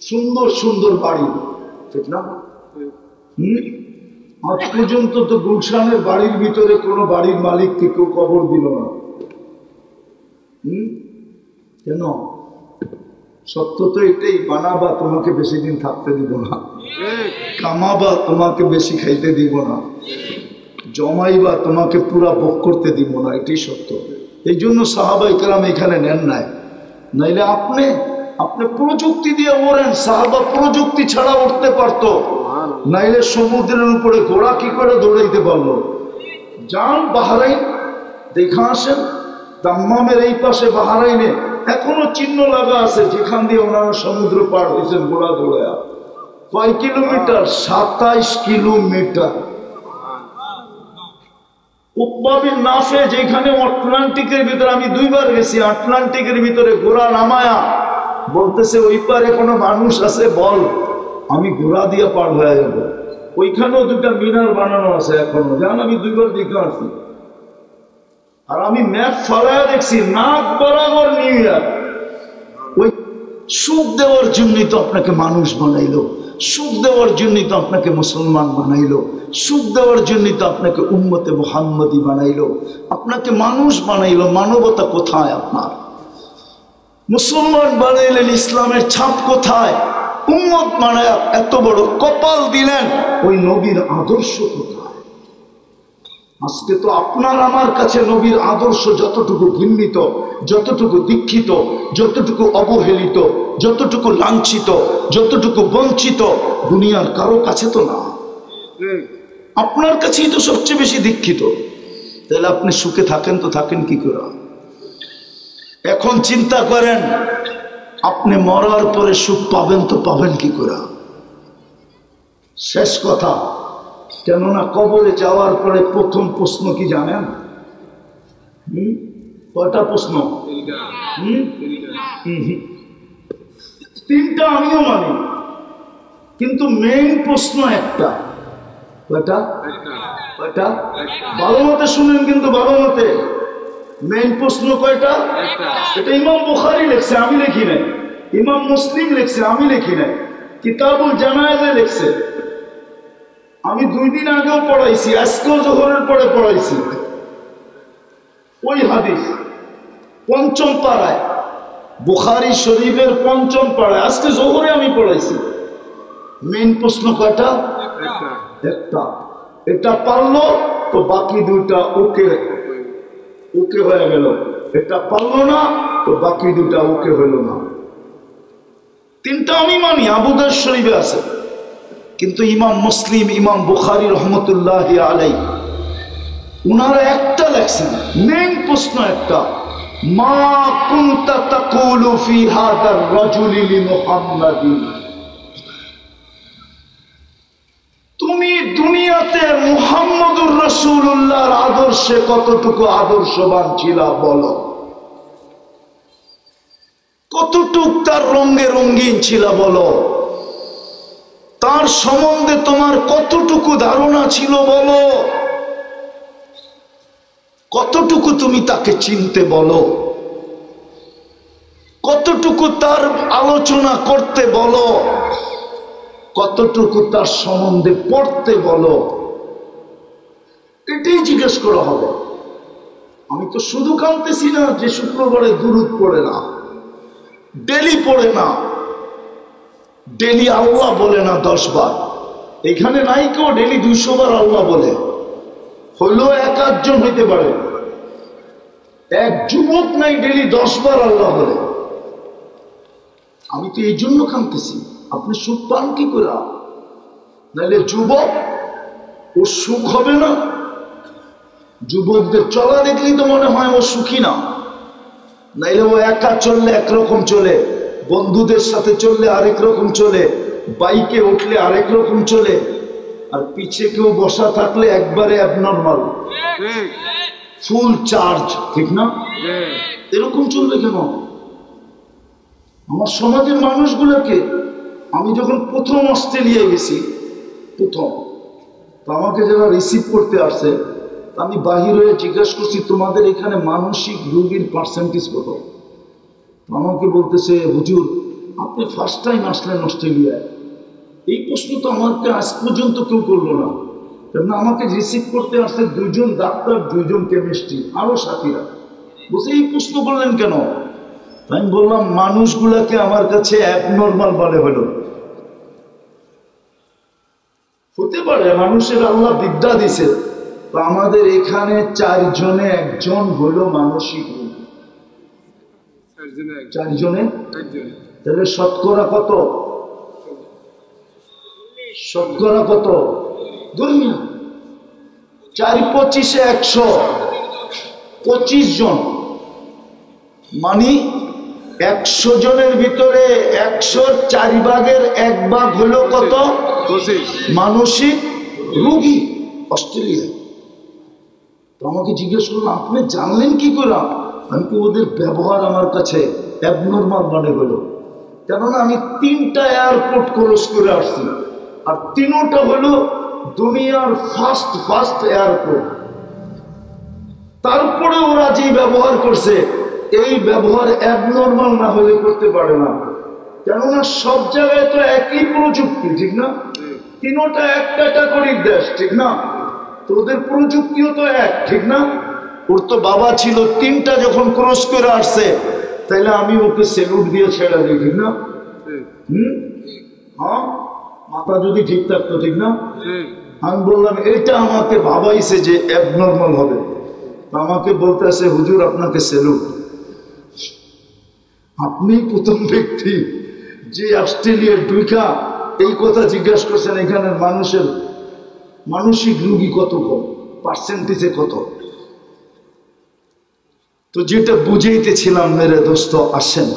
S1: সুন্দর সুন্দর বাড়ি, ঠিক না? আজ পর্যন্ত তো গুলশানের বাড়ির ভিতরে কোনো বাড়ির মালিককে কেউ কবর দিল না। কেন? সত্য তো এটাই, বানাবা তোমাকে বেশি দিন থাকতে দিব না, কামাবা তোমাকে বেশি খাইতে দিব না, জমাইবা তোমাকে পুরা ভোগ করতে দিব না, এটাই সত্য। এই জন্য সাহাবায়ে কেরাম এখানে নেন নাই, নাইলে আপনি প্রযুক্তি দিয়ে ওড়েন, সাহাবা প্রযুক্তি ছাড়া উঠতে পারতো, নাইলে সমুদ্রের উপরে ঘোড়া কি করে দৌড়াইতে পারলো? যান বাহরাইন দেখা আসেন, দাম্মামের এই পাশে বাহরাইনে এখনো চিহ্ন লাগা আছে, যেখান দিয়ে ওনারা সমুদ্র পার হয়েছেন ঘোড়া দৌড়ায়া। কয় কিলোমিটার? 27 কিলোমিটার। উকবা বিন নাফে যেখানে আটলান্টিকের ভিতরে, আমি 2 বার গেছি, আটলান্টিকের ভিতরে ঘোড়া নামায়া বলতেছে ওই পারে কোনো মানুষ আছে বল, আমি ঘোড়া দিয়ে পার হয়ে যাব। ওইখানেও 2টা মিনার বানানো আছে এখনো, জান আমি 2 বার দেখে আসছি। আর আমি ম্যাপ ফলায় দেখছি, নাক বরাবর নিউ ইয়র্ক। ওই সুখ দেওয়ার জন্যই তো আপনাকে মানুষ বানাইলো, সুখ দেওয়ার জন্যই তো আপনাকে মুসলমান বানাইলো, সুখ দেওয়ার জন্যই তো আপনাকে উম্মতে মুহাম্মদী বানাইলো, আপনাকে মানুষ বানাইলো। মানবতা কোথায় আপনার? মুসলমান বানাইলেন, ইসলামের ছাপ কোথায়? উম্মত বানায় এত বড় কপাল দিলেন, ওই নবীর আদর্শ কোথায়? আজকে তো আপনার আমার কাছে নবীর আদর্শ যতটুকু ঘৃণিত, যতটুকু দীক্ষিত, যতটুকু অবহেলিত, যতটুকু লাঞ্ছিত, যতটুকু বঞ্চিত, দুনিয়ার কারো কাছে তো না। আপনার কাছেই তো সবচেয়ে বেশি দীক্ষিত। তাহলে আপনি সুখে থাকেন তো থাকেন কি করে? এখন চিন্তা করেন, আপনি মরার পরে সুখ পাবেন তো পাবেন কি করে? শেষ কথা, কেননা কবরে যাওয়ার পরে প্রথম প্রশ্ন কি জানেন? কয়টা প্রশ্ন? 3টা আমিও মানি, কিন্তু মেইন প্রশ্ন একটা। কয়টা? ভালো মতে শুনেন, কিন্তু ভালো মতে। মেইন প্রশ্ন কয়টা? এটা ইমাম বুখারী লিখছে, আমি লিখি নাই। ইমাম মুসলিম লিখছে, আমি লিখি নাই। কিতাবুল জানায়েজে লিখছে। আমি 2 দিন আগেও পড়াইছি, আজকেও জোহরের পরে পড়াইছি ওই হাদিস। 5ম পাড়ায়, বুখারী শরীফের 5ম পাড়ায়, আজকে জোহরে আমি পড়াইছি। মেইন প্রশ্ন কয়টা? একটা। এটা পারলো তো বাকি 2টা ওকে হয়ে গেল, এটা পারলো না তো বাকি 2টা ওকে হইল না। 3টা আমি মানি, আবু দাউদ শরীফে আছে। কিন্তু ইমাম মুসলিম, ইমাম বুখারী রহমতুল্লাহি আলাইহি, উনারা একটা লেখছেন, মেইন প্রশ্ন একটা, মা কুনতা তাকুলু ফি হাদার রাজুলি লিমুহাম্মাদিন। তুমি দুনিয়াতে মুহাম্মদুর রাসূলুল্লাহর আদর্শে কতটুকু আদর্শবান ছিলা বলো, কতটুক তার রঙে রঙিন ছিল বলো, তার সম্বন্ধে তোমার কতটুকু ধারণা ছিল বলো, কতটুকু তুমি তাকে চিনতে বলো, কতটুকু তার আলোচনা করতে বলো, কতটুকু তার সম্বন্ধে পড়তে বলো, এটাই জিজ্ঞেস করা হবে। আমি তো শুধু কাঁদতেছি না যে শুক্রবারে দুরূদ পড়ে না, ডেলি পড়ে না, ডেলি আল্লাহ বলে না 10 বার। এখানে নাই কেউ ডেলি 200 বার আল্লাহ বলে, হইলেও 1-8 জন হইতে পারে। এক যুবক নাই ডেলি 10 বার আল্লাহ বলে। আমি তো এই জন্য কাঁদতেছি, আপনি সুখ পান কি করে? নাহলে যুবক ওর সুখ হবে না। যুবকদের চলা দেখলেই তো মনে হয় ও সুখী না। নাইলে ও একা চললে একরকম চলে, বন্ধুদের সাথে চললে আরেক রকম চলে, বাইকে উঠলে আরেক রকম চলে, আর পিছে কেউ বসা থাকলে একবারে অ্যাবনর্মাল, ফুল চার্জ, ঠিক না? এরকম চলবে কেন? আমার সমাজের মানুষগুলোকে, আমি যখন প্রথম অস্ট্রেলিয়ায় গেছি, প্রথম তো আমাকে যারা রিসিভ করতে আসছে, আমি বাহির হয়ে জিজ্ঞাসা করছি তোমাদের এখানে মানসিক রোগীর পার্সেন্টেজ কত? আমাকে বলতেছে হুজুর আপনি ফার্স্ট টাইম আসলেন অস্ট্রেলিয়ায়, এই প্রশ্ন তো আমাকে আজ পর্যন্ত কেউ করলো না। কেননা আমাকে রিসিভ করতে আসছে 2 জন ডাক্তার, 2 জন কেমিস্ট্রি, আরো সাথীরা। বলছে এই প্রশ্ন করলেন কেন? আমি বললাম মানুষগুলাকে আমার কাছে অ্যাবনর্মাল বলে হলো। হতে পারে মানুষের আল্লাহ বিদ্যা দিছে, তো আমাদের এখানে 4 জনে 1 জন হলো মানসিক রোগ। 4 জনে 1 জন, তাহলে শতকরা কত? শতকরা কত? 4-25-এ 100, 25 জন, মানে 100 জনের ভিতরে 100-র 4 ভাগের 1 ভাগ হলো কত? মানসিক রোগী অস্ট্রেলিয়া। তো আমাকে জিজ্ঞেস করলো আপনি জানলেন কি করে? আমি তো ওদের ব্যবহার আমার কাছে অ্যাবনর্মাল মনে হলো, কেননা আমি 3টা এয়ারপোর্ট ক্রস করে আসছি, আর 3টা হলো দুনিয়ার ফার্স্ট এয়ারপোর্ট। তারপরে ওরা যে ব্যবহার করছে, এই ব্যবহার অ্যাবনর্মাল না হলে করতে পারে না, কেননা সব জায়গায় তো একই প্রযুক্তি, ঠিক না? 3টা এক ক্যাটাগরির দেশ, ঠিক না? তো ওদের প্রযুক্তিও তো এক, ঠিক না? ওর তো বাবা ছিল 3টা যখন ক্রস করে আসছে, তাইলে আমি ওকে সেলুট দিয়ে ছেড়ে দিই, ঠিক না? হ্যাঁ, মাথা যদি ঠিক থাকতো, ঠিক না? আমি বললাম এটা আমাকে ভাবাইছে যে অ্যাবনর্মাল হবে, আমাকে বলতে আসে হুজুর আপনাকে সেলুট। আপনি প্রথম ব্যক্তি যে অস্ট্রেলিয়ার ঢুকা এই কথা জিজ্ঞাসা করছেন এখানের মানুষের মানসিক রোগী কত, পার্সেন্টেজে কত। তো যেটা বুঝাইতেছিলাম মেরে দোস্ত, আসেন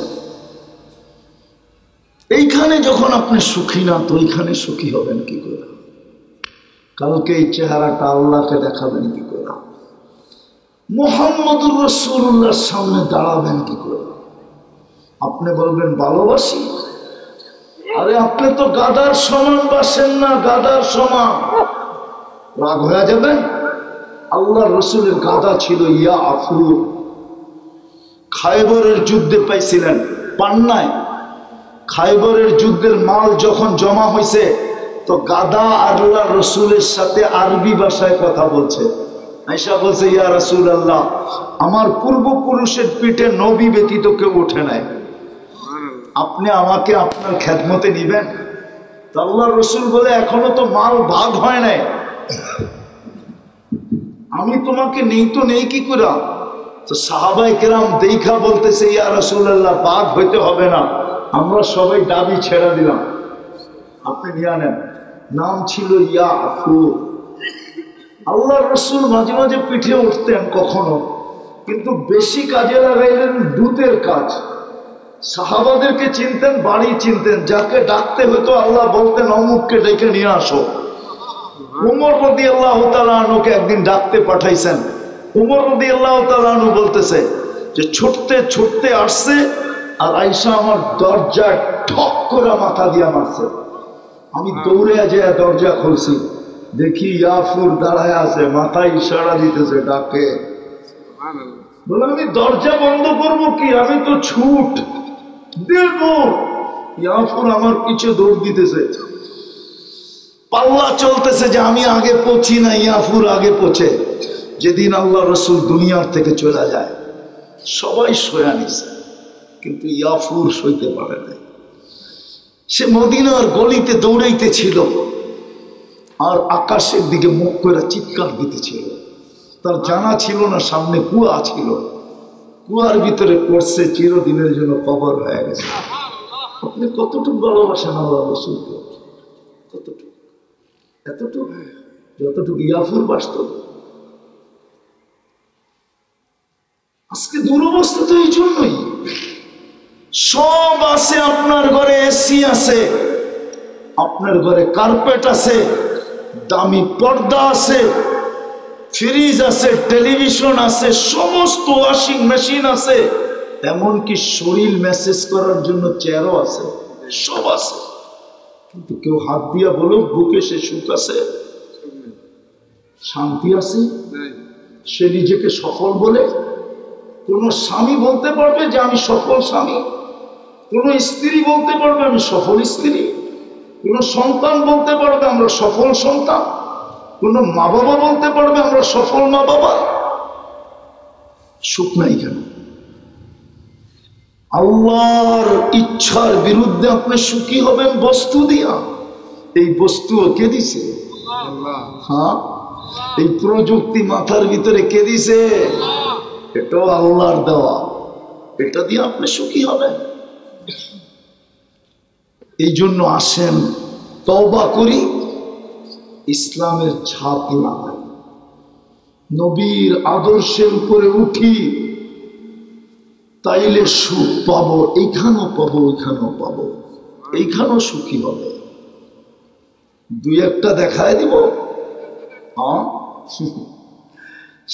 S1: এইখানে যখন আপনি সুখী না, তো এইখানে সুখী হবেন কি করে? কালকে এই চেহারাটা আল্লাহকে দেখাবেন কি করে? মুহাম্মদুর রাসূলুল্লাহর সামনে দাঁড়াবেন কি করে? আপনি বলবেন ভালোবাসি, আরে আপনি তো গাদার সমান বাসেন না, গাদার সমান, রাগ হয়ে যাবেন। আল্লাহ রসুলের গাদা ছিল ইয়া আফুর, খায়বরের যুদ্ধে পাইছিলেন, পান নাই? খায়বরের যুদ্ধের মাল যখন জমা হয়েছে, তো গাদা আল্লাহ রসুলের সাথে আরবি ভাষায় কথা বলছে। আয়েশা বলছে ইয়া রাসূলুল্লাহ, আমার পূর্বপুরুষের পিঠে নবী ব্যতীত কেউ ওঠে নাই, আপনি আমাকে আপনার খেদমতে নিবেন? তো আল্লাহ রসুল বলে এখনো তো মাল ভাগ হয় নাই, আমি তোমাকে নেই তো নেই কি করে? তো সাহাবায়ে কেরাম দেখা বলতেছে ইয়া রাসূলুল্লাহ ভাগ হইতে হবে না, আমরা সবাই দাবি ছেড়ে দিলাম, আপনি নিয়ে নেন। নাম ছিল ইয়া আফুর। আল্লাহ রসুল মাঝে মাঝে পিঠে উঠতেন কখনো, কিন্তু বেশি কাজে লাগাইলেন দূতের কাজ। সাহাবাদেরকে চিনতেন, বাড়ি চিনতেন, যাকে ডাকতে হতো আল্লাহ বলতেন অমুককে ডেকে নিয়ে আসো। উমর রাদিয়াল্লাহু তাআলা আনহুকে একদিন ডাকতে পাঠাইছেন। উমর রাদিয়াল্লাহু তাআলা আনহু বলতেছে যে ছুটতে ছুটতে আসছে আর আয়েশা আমার দরজায় ঠক করে মাথা দিয়া মারছে। আমি দৌড়ে যেয়ে দরজা খুলছি, দেখি ইয়াফুর দাঁড়ায় আছে, মাথায় ইশারা দিতেছে, ডাকে। বলে আমি দরজা বন্ধ করব কি, আমি তো ছুট দেব। ইয়াফুর আমার পিছে দৌড় দিতেছে, পাল্লা চলতেছে যে আমি আগে পৌঁছি না, ইয়াফুর আগে পৌঁছে। যেদিন আল্লাহ রসুল দুনিয়ার থেকে চলে যায় সবাই সয়া নিছে, কিন্তু ইয়াফুর সইতে পারে না। সে মদিনার গলিতে দৌড়াইতেছিল আর আকাশের দিকে মুখ করে চিৎকার দিতেছিল। তার জানা ছিল না সামনে কুয়া ছিল, কুয়ার ভিতরে পড়ছে, চিরদিনের জন্য কবর হয়ে গেছে। আপনি কতটুকু ভালোবাসেন আল্লাহ রসুলকে? কতটুকু? এতটুকু যতটুকু ইয়াফুর বাস্তব। আজকে দুরবস্থা তো এই জন্যই। সব আছে, আপনার ঘরে এসি আছে, আপনার ঘরে কার্পেট আছে, দামি পর্দা আছে, ফ্রিজ আছে, টেলিভিশন আছে, সমস্ত ওয়াশিং মেশিন আছে, এমনকি শরীর মেসেজ করার জন্য চেয়ারও আছে, সব আছে। কিন্তু কেউ হাত দিয়া বলো বুকে সে সুখ আছে, শান্তি আছে? সে নিজেকে সফল বলে? কোন স্বামী বলতে পারবে যে আমি সফল স্বামী? কোন স্ত্রী বলতে পারবে আমি সফল স্ত্রী? কোন সন্তান বলতে পারবে আমরা সফল সন্তান? কোন মা বাবা বলতে পারবে আমরা সফল মা বাবা? সুখ নাই কেন? আল্লাহর ইচ্ছার বিরুদ্ধে আপনি সুখী হবেন বস্তু দিয়া। এই বস্তু কে দিছে? হ্যাঁ, এই প্রযুক্তি মাথার ভিতরে কে দিছে? এটাও আল্লাহর দেওয়া। এটা দিয়ে আপনি সুখী হবেন। এই জন্য আসেন তওবা করি, ইসলামের ছাপ লাগাই, নবীর আদর্শের উপরে উঠি, তাইলে সুখ পাবো। এইখানেও পাবো, ওইখানেও পাবো, এইখানেও সুখী হবে। দুই একটা দেখায় দিব।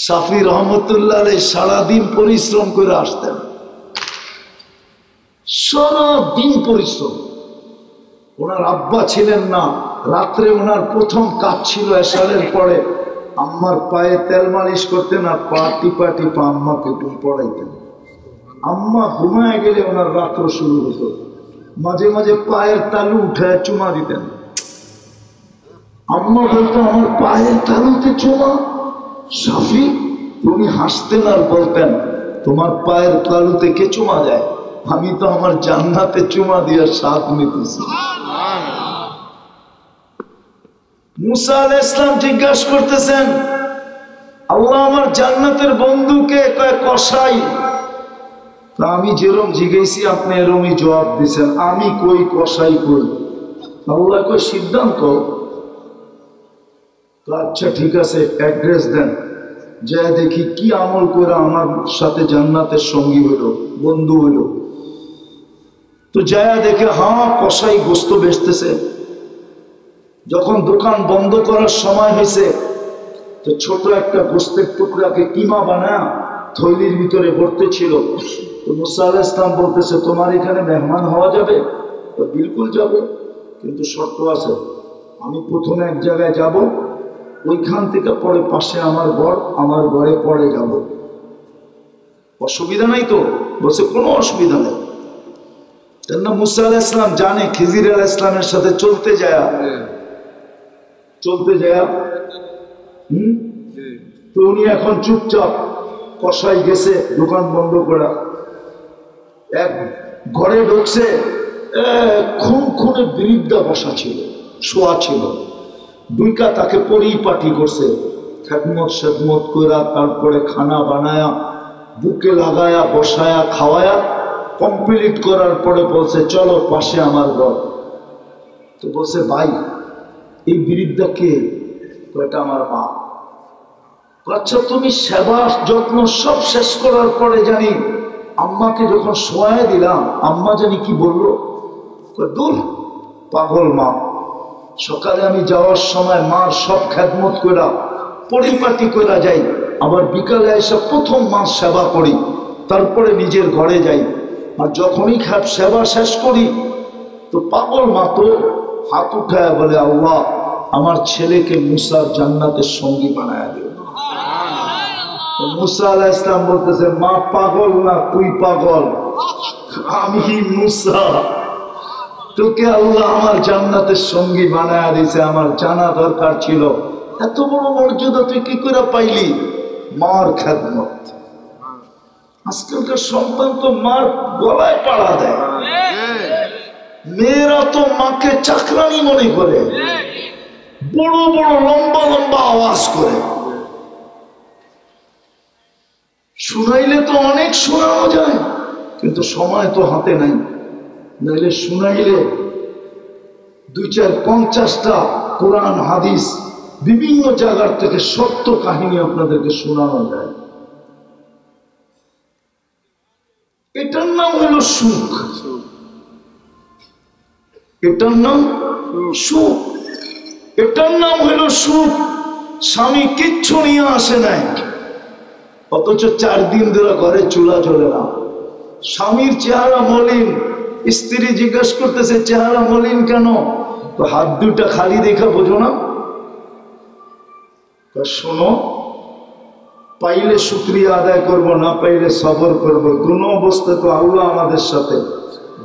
S1: শাফি রহমতুল্লাহ সারাদিন পরিশ্রম করে আসতেন, সারাদিন পরিশ্রম। ওনার আব্বা ছিলেন না, রাত্রে ওনার প্রথম কাজ ছিল এশারের পরে আম্মার পায়ে তেল মালিশ করতেন আর পা টিপা টিপা আম্মাকে পড়াইতেন। আম্মা ঘুমায় গেলে ওনার রাত্র শুরু হতো। মাঝে মাঝে পায়ের তালু উঠে চুমা দিতেন। আম্মা বলতো আমার পায়ের তালুতে চুমা? শাফি তুমি হাসতেন আর বলতেন তোমার পায়ের তালুতে কে চুমা দেয়? আমি তো আমার জান্নাতে চুমা দিয়ে স্বাদ নিতেছি। মুসা আলাইহিস সালাম জিজ্ঞাসা করতেছেন আল্লাহ আমার জান্নাতের বন্ধুকে কয় কসাই। তা আমি যেরকম জিজ্ঞেসি আপনি এরকমই জবাব দিচ্ছেন, আমি কই কসাই কই? আল্লাহ কই সিদ্ধান্ত। আচ্ছা ঠিক আছে, অ্যাড্রেস দেন, যা দেখি কি আমল করে আমার সাথে জান্নাতের সঙ্গী হইল, বন্ধু হইল। তো যায়া দেখে হ্যাঁ কসাই গোস্ত বেচতেছে। যখন দোকান বন্ধ করার সময় হয়েছে তো ছোট একটা গোস্তের টুকরাকে কিমা বানায় থৈলির ভিতরে ভরতে ছিল। তো মুসা আলাইহিস সালাম বলতেছে তোমার এখানে মেহমান হওয়া যাবে? তো বিলকুল যাবে, কিন্তু শর্ত আছে, আমি প্রথমে এক জায়গায় যাব, ওইখান থেকে পরে পাশে আমার ঘর, আমার ঘরে পরে যাব। অসুবিধা নাই তো? বলছে কোনো অসুবিধা নেই। কেননা মুসা আলাইহিস সালাম জানে খিজির আলাইহিস সালামের সাথে চলতে যায় তো উনি এখন চুপচাপ, কসাই গেছে দোকান বন্ধ করা, এক ঘরে ঢুকছে, খুন খুনে বিরিদ্ধা বসা ছিল, শোয়া ছিল। দুইকা তাকে পরিপাটি করছে, খেদমত সেদমত করা, তারপরে খানা বানায়া বুকে লাগায়া বসায়া খাওয়ায়া কমপ্লিট করার পরে বলছে চলো পাশে আমার ঘর। তো বলছে ভাই এই বিরিদ্ধা কে? এটা আমার মা। আচ্ছা তুমি সেবা যত্ন সব শেষ করার পরে জানি আম্মাকে যখন শোয়ায় দিলাম আম্মা জানি কি বললো? দূর পাগল মা, সকালে আমি যাওয়ার সময় মার সব খেদমত কইরা পরিপাটি কইরা যাই, আবার বিকালে এসে প্রথম মার সেবা করি, তারপরে নিজের ঘরে যাই। আর যখনই সেবা শেষ করি তো পাগল মা তো হাত উঠায় বলে, আল্লাহ আমার ছেলেকে মুসার জান্নাতের সঙ্গী বানায় দিও। মুসা আলাইহিস সালাম বলতেছে, মা পাগল না, তুই পাগল, আমি মুসা, তোকে আল্লাহ আমার জান্নাতের সঙ্গী বানায় দিয়েছে, আমার জানা দরকার ছিল। এত বড় মর্যাদা তুই কি করে পাইলি? মার খেদমত। আজকালকার সন্তান তো মার গলায় পাড়া দেয়, মেয়েরা তো মাকে চাকরানি মনে করে, বড় বড় লম্বা লম্বা আওয়াজ করে। শুনাইলে তো অনেক শোনানো যায়, কিন্তু সময় তো হাতে নাই, নাইলে শুনাইলে 2-4-50টা কোরআন হাদিস বিভিন্ন জায়গার থেকে সত্য কাহিনী আপনাদেরকে শোনানো যায়। এটার নাম হলো সুখ, এটার নাম সুখ, এটার নাম হলো সুখ। স্বামী কিচ্ছু নিয়ে আসে নাই, অথচ 4 দিন ধরে ঘরে চুলা জ্বলে না। স্বামীর চেহারা মলিন, স্ত্রী জিজ্ঞেস করতেছে চেহারা মলিন কেন? তো হাত দুটা খালি দেখা বোঝো না? শোনো, পাইলে শুকরিয়া আদায় করব, না পাইলে সবর করব। কোনো অবস্থায় তো আল্লাহ আমাদের সাথে,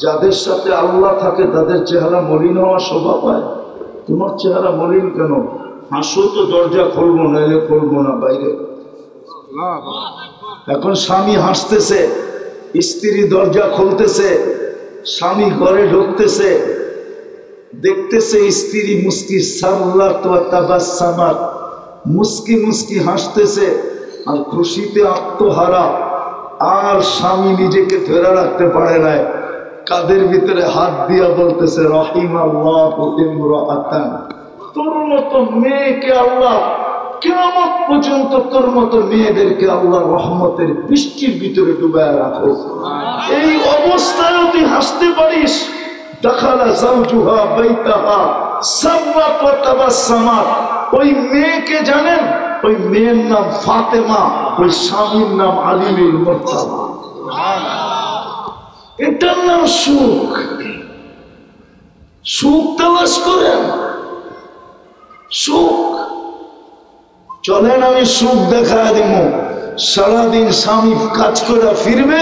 S1: যাদের সাথে আল্লাহ থাকে তাদের চেহারা মলিন হওয়া স্বভাব হয়। তোমার চেহারা মলিন কেন? হাসো তো দরজা খুলবো, নাইলে খুলবো না বাইরে। এখন স্বামী হাসতেছে, স্ত্রী দরজা খুলতেছে, স্বামী ঘরে ঢুকতেছে, দেখতেছে স্ত্রী মুস্কি সাররাত ওয়া তাবাসসামাত, মুস্কি মুস্কি হাসতেছে আর খুশিতে আত্মহারা। আর স্বামী নিজেকে ধরে রাখতে পারে না, কাদের ভিতরে হাত দিয়া বলতেছে, রাহিমাল্লাহু ইমরাআতান, তোর মতো মেয়েকে আল্লাহ কিয়ামত পর্যন্ত, তোর মতো মেয়েদেরকে আল্লাহ রহমতের বৃষ্টির ভিতরে ডুবায় রাখো। এই অবস্থায় তুই হাসতে পারিস। দাখালা যাওজুহা বাইতাহা সাররাত ওয়া তাবাসসামাত। ওই মেয়েকে জানেন? ওই মেয়ের নাম ফাতেমা, ওই স্বামীর নাম আলীর মুর্তজা। এটার নাম সুখ। সুখ তালাশ করেন, সুখ। চলেন আমি সুখ দেখা দিব। সারাদিন স্বামী কাজ করে ফিরবে,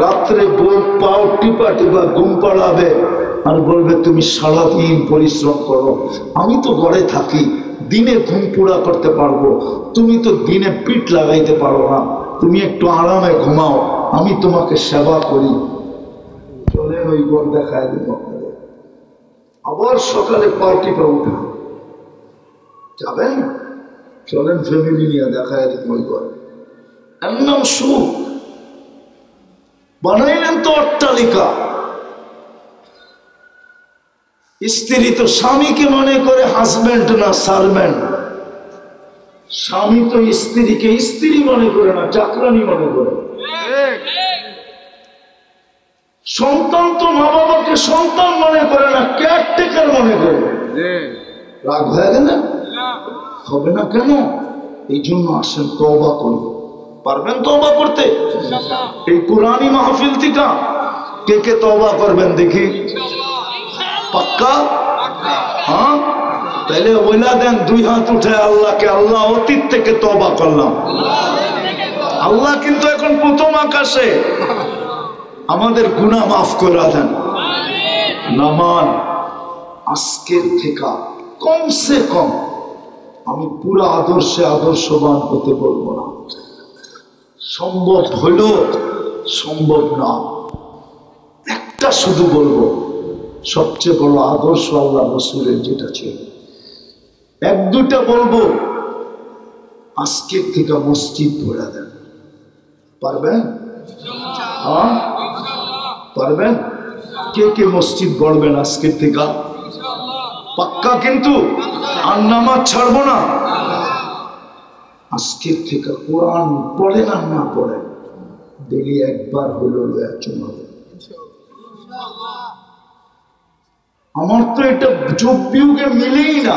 S1: রাত্রে বউ পাও টিপা টিপা ঘুম পাড়াবে আর বলবে তুমি সারাদিন পরিশ্রম করো, আমি তো ঘরে থাকি, দিনে ঘুম পুরা করতে পারবো, তুমি তো দিনে পিঠ লাগাইতে পারো না, তুমি একটু আরামে ঘুমাও, আমি তোমাকে সেবা করি। চলেন ওই ঘর দেখায় দিব আপনাদের। আবার সকালে পাও টিপা উঠা যাবেন, চলেন ফ্যামিলি নিয়ে দেখায় দিব ওই ঘর। এর নাম সুখ। বানাইলেন তো অট্টালিকা। স্ত্রী তো স্বামীকে মনে করে হাজবেন্ড না সার্ভেন্ট, স্বামী তো স্ত্রীকে স্ত্রী মনে করে না, চাকরানি মনে করে। সন্তান তো মা বাবাকে সন্তান মনে করে না, কেয়ারটেকার মনে করে। রাগ হয়ে গেলে হবে না কেন? এই জন্য আসেন তওবা করুন। পারবেন তওবা করতে? এই কুরআনী মাহফিল থেকে কে কে তওবা করবেন দেখি? পাক্কা? হ্যাঁ, তাইলে বইলা দেন 2 হাত উঠে আল্লাহকে, আল্লাহ অতীত থেকে তওবা করলাম। আল্লাহ কিন্তু এখন প্রথম আকাশে, আমাদের গুনাহ মাফ করে দেন। নামান আজকের থেকে কমসে কম আমি পুরো আদর্শে আদর্শবান হতে বলবো না, সম্ভব হইল, সম্ভব না, একটা শুধু বলবো, সবচেয়ে বড় আদর্শ আল্লাহ রাসূলের যেটা ছিল। 1-2টা বলবো, আজকের থেকে মসজিদ ভরে দেন। পারবেন? হ্যাঁ পারবেন? কে কে মসজিদ গড়বেন আজকের থেকে? পাক্কা কিন্তু? আর নামাজ ছাড়বো না। আজকের থেকে কোরআন পড়েন আর না পড়েন, ডেলি একবার হলো আমার তো এটা যুগ বিয়োগে মিলেই না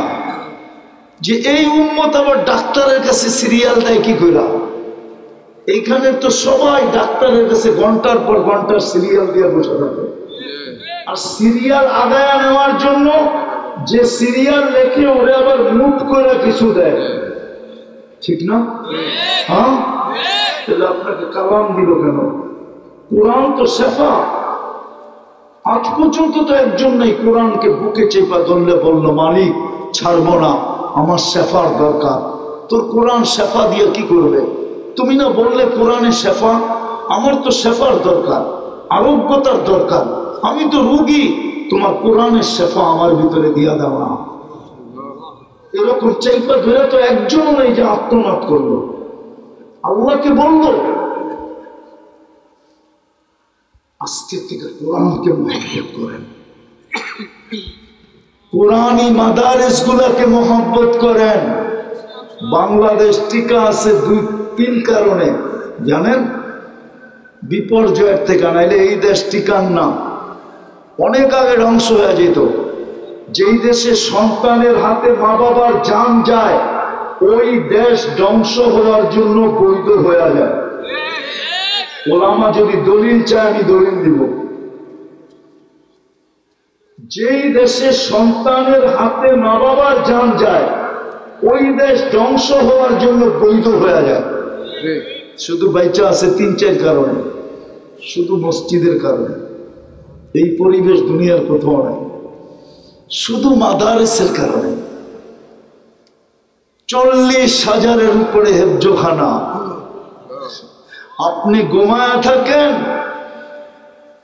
S1: যে এই উম্মত আবার ডাক্তারের কাছে সিরিয়াল দেয় কি কইরা। এইখানে তো সবাই ডাক্তারের কাছে ঘন্টার পর ঘন্টার সিরিয়াল দিয়ে বসে থাকে, আর সিরিয়াল আদায় নেওয়ার জন্য যে সিরিয়াল লেখে ওরে আবার মুট করে কিছু দেয়, ঠিক না? হ্যাঁ, তাহলে আপনাকে কালাম দিল কেন? কোরআন তো শেফা। আজ পর্যন্ত তো একজন নাই কোরআনকে বুকে চেপা ধরলে বললো মালিক ছাড়বো না, আমার শেফার দরকার। তোর কোরআন শেফা দিয়ে কি করবে? তুমি না বললে কোরআনে শেফা? আমার তো শেফার দরকার, আরোগ্যতার দরকার। আমি তো রোগী, তোমার কোরআনের শেফা আমার ভিতরে দিয়া দাও না। এরকম চাইপা ধরে তো একজন নেই যে আত্মনাদ করলো, আল্লাহকে বললো আজকে থেকে কোরআনকে মহব্বত করেন, কোরআনী মাদারিস গুলাকে মহব্বত করেন। বাংলাদেশ টিকা আছে 2-3 কারণে জানেন? বিপর্যয়ের থেকে, নাইলে এই দেশ টিকান না, অনেক আগে ধ্বংস হয়ে যেত। যেই দেশে সন্তানের হাতে মা বাবার জান যায়, ওই দেশ ধ্বংস হওয়ার জন্য বৈধ হয়ে যায়। ওলামা যদি দলিল চায় আমি দলিল দিব। যেই দেশে সন্তানের হাতে মা বাবার জান যায়, ওই দেশ ধ্বংস হওয়ার জন্য বৈধ হয়ে যায়। শুধু বাইচা আছে 3-4 কারণে, শুধু মসজিদের কারণে। এই পরিবেশ দুনিয়ার কোথাও নাই, শুধু মাদারিসের কারণে। 40,000-এর উপরে হেফজোখানা। আপনি ঘুমায় থাকেন,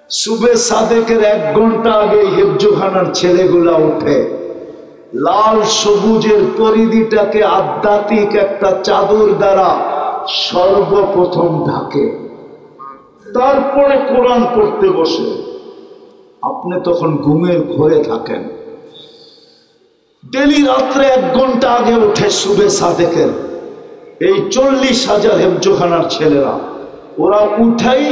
S1: সুবে সাদেকের 1 ঘন্টা আগে হেফজোখানার ছেলেগুলা উঠে লাল সবুজের পরিধিটাকে আধ্যাত্মিক একটা চাদর দ্বারা সর্বপ্রথম ঢাকে, তারপরে কোরআন পড়তে বসে। আপনি তখন ঘুমের ঘরে থাকেন। ডেলি রাত্রে 1 ঘন্টা আগে উঠে সুবে সাদেকের এই 40,000 হেফজোখানার ছেলেরা, ওরা উঠাই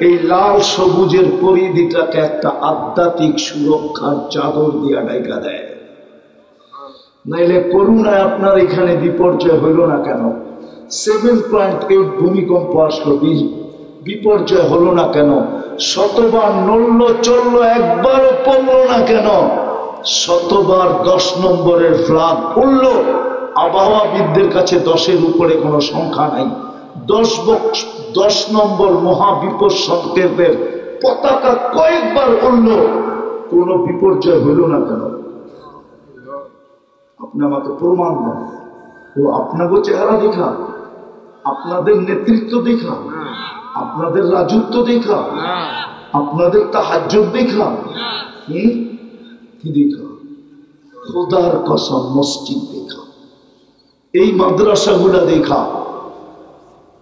S1: এই লাল সবুজের পরিধিটাকে একটা আধ্যাত্মিক সুরক্ষার চাদর দিয়া ডাইকা দেয়। নাইলে করুণায় আপনার এখানে বিপর্যয় হইল না কেন? 7.8 ভূমিকম্প আসলো, বিপর্যয় হলো না কেন? শতবার নড়ল চললো, একবারও পড়লো না কেন? শতবার 10 নম্বরের ফ্ল্যাগ উড়ল। আবহাওয়াবিদদের কাছে 10-এর উপরে কোনো সংখ্যা নাই। 10 নম্বর মহাবিপদ সংকেতের পতাকা কয়েকবার উড়ল, কোন বিপর্যয় হইল না কেন? আপনি আমাকে প্রমাণ দেন। ও আপনাকে চেহারা দেখা, আপনাদের নেতৃত্ব দেখা, আপনাদের রাজত্ব দেখা, আপনাদের তাহাজ্জুদ দেখা, কি দেখা? খোদার কসম মসজিদ দেখা, এই মাদ্রাসাগুলা দেখা।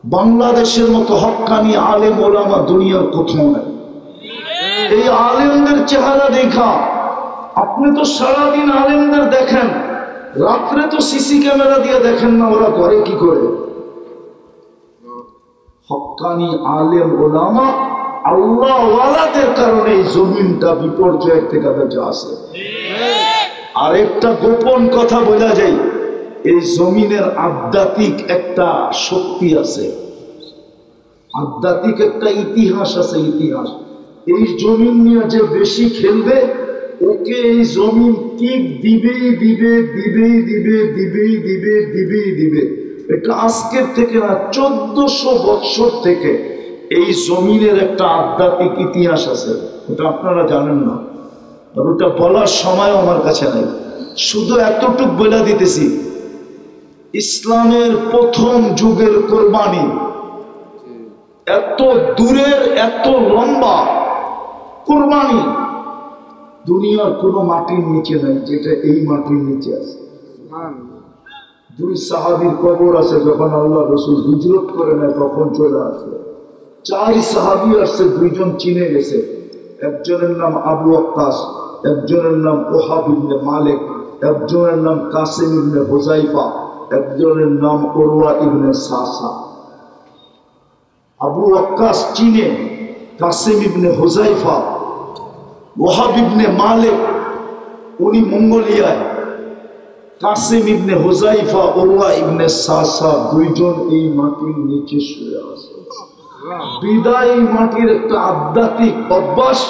S1: বাংলাদেশের মতো হক্কানি আলেম ওলামা দুনিয়ার কোথাও নাই। এই আলেমদের চেহারা দেখা, আপনি তো সারাদিন আলেমদের দেখেন, রাত্রে তো সিসি ক্যামেরা দিয়ে দেখেন না, ওরা করে কি করে? হক্কানি আলেম ওলামা আল্লাহ ওয়ালাদের কারণে এই জমিনটা বিপর্যয়ের থেকে বেঁচে আছে। আরেকটা গোপন কথা বলা যায়, এই জমিনের আধ্যাত্মিক একটা শক্তি আছে, আধ্যাত্মিক একটা ইতিহাস আছে। ইতিহাস এই জমিন নিয়ে যে বেশি খেলবে, ওকে এই জমিন কিক দিবেই দিবে, দিবেই দিবে, দিবেই দিবে, দিবেই দিবে। এটা আজকের থেকে না, 1400 বৎসর থেকে এই জমিনের একটা আধ্যাত্মিক ইতিহাস আছে। ওটা আপনারা জানেন না, আর ওটা বলার সময় আমার কাছে নাই। শুধু এতটুক বলে দিতেছি, ইসলামের প্রথম যুগের কোরবানি এত দূরের, এত লম্বা কোরবানি দুনিয়ার কোনো মাটির নিচে নাই, যেটা এই মাটির নিচে আছে। 2 সাহাবীর কবর আছে, যখন আল্লাহ রাসূল হিজরত করে নেয় তখন চলে আসে। 4 সাহাবী আসছে, 2 জন চিনে গেছে। একজনের নাম আবু ওয়াক্কাস, একজনের নাম ওহাব ইবনে মালিক, একজনের নাম কাসিম ইবনে হুযাইফা, একজনের নাম উরওয়া ইবনে সাসা। আবু ওয়াক্কাস চিনে, কাসিম ইবনে হুযাইফা, ওহাব ইবনে মালিক উনি মঙ্গোলিয়ায় কাসিম ইবনে হুজাইফা উরওয়া ইবনে সাসা দুইজন এই মাটির নিচে শুয়ে আছে। বিদায় মাটির একটা আধ্যাত্মিক অভ্যাস,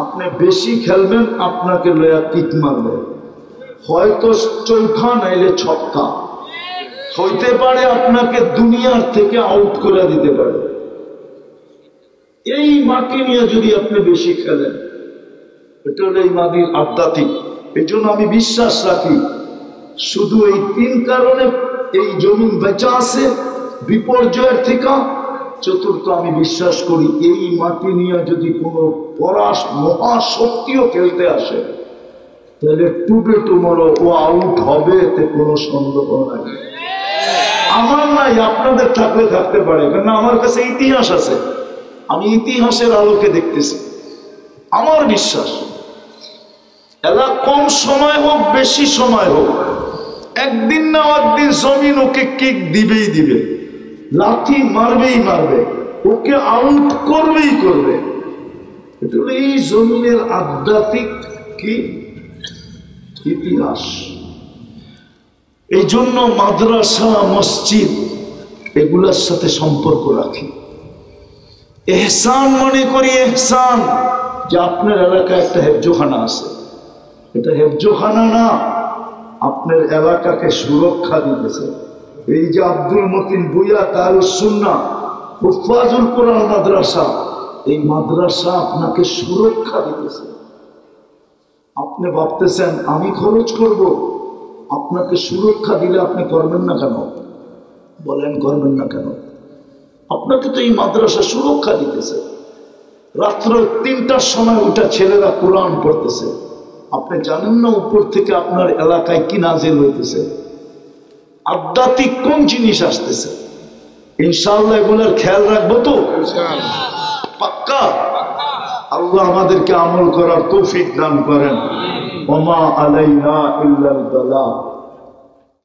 S1: আপনি বেশি খেলবেন আপনাকে লয়া কিক মারবে, হয়তো চৌখা নাইলে ছক্কা হইতে পারে, আপনাকে দুনিয়ার থেকে আউট করে দিতে পারে। এই মাটি নিয়ে যদি আপনি বেশি খেলেন, এটা হলো এই মাটির আধ্যাত্মিক। এই জন্য আমি বিশ্বাস রাখি শুধু এই 3 কারণে এই জমিন বেঁচা আছে বিপর্যয়ের থেকে। চতুর্থ, আমি বিশ্বাস করি এই মাটি নিয়ে যদি কোনো পরাশ মহাশক্তিও খেলতে আসে তাহলে টুডে টুমরো ও আউট হবে, এতে কোনো সন্দেহ নাই। আমার নাই, আপনাদের থাকলে থাকতে পারে, কারণ আমার কাছে ইতিহাস আছে, আমি ইতিহাসের আলোকে দেখতেছি। আমার বিশ্বাস এলা কম সময় হোক বেশি সময় হোক, একদিন না একদিন জমিন ওকে কিক দিবেই দিবে, লাথি মারবেই মারবে, ওকে আউট করবেই করবে। এটা হলো এই জমিনের আধ্যাত্মিক কি ইতিহাস। এই জন্য মাদ্রাসা মসজিদ এগুলার সাথে সম্পর্ক রাখি। এহসান মনে করি, এহসান যে আপনার এলাকায় একটা হেফজোখানা আছে, এটা হেফজোখানা না, আপনার এলাকাকে সুরক্ষা দিতেছে। এই যে আব্দুল মতিন বুইয়া দারুস সুন্নাহ হুফাজুল কোরআন মাদ্রাসা, এই মাদ্রাসা আপনাকে সুরক্ষা দিতেছে। আপনি ভাবতেছেন আমি খরচ করব, আপনাকে সুরক্ষা দিলে আপনি করবেন না কেন? বলেন করবেন না কেন? আপনাকে তো এই মাদ্রাসা সুরক্ষা দিতেছে। রাত্র 3টার সময় ওটা ছেলেরা কোরআন পড়তেছে, আপনি জানেন না উপর থেকে আপনার এলাকায় কি নাজিল হইতেছে, আধ্যাত্মিক কোন জিনিস আসতেছে। ইনশাআল্লাহ এগুলোর খেয়াল রাখবো তো পাক্কা। আল্লাহ আমাদেরকে আমল করার তৌফিক দান করেন। ওমা আলাইনা ইল্লাল বালাগ।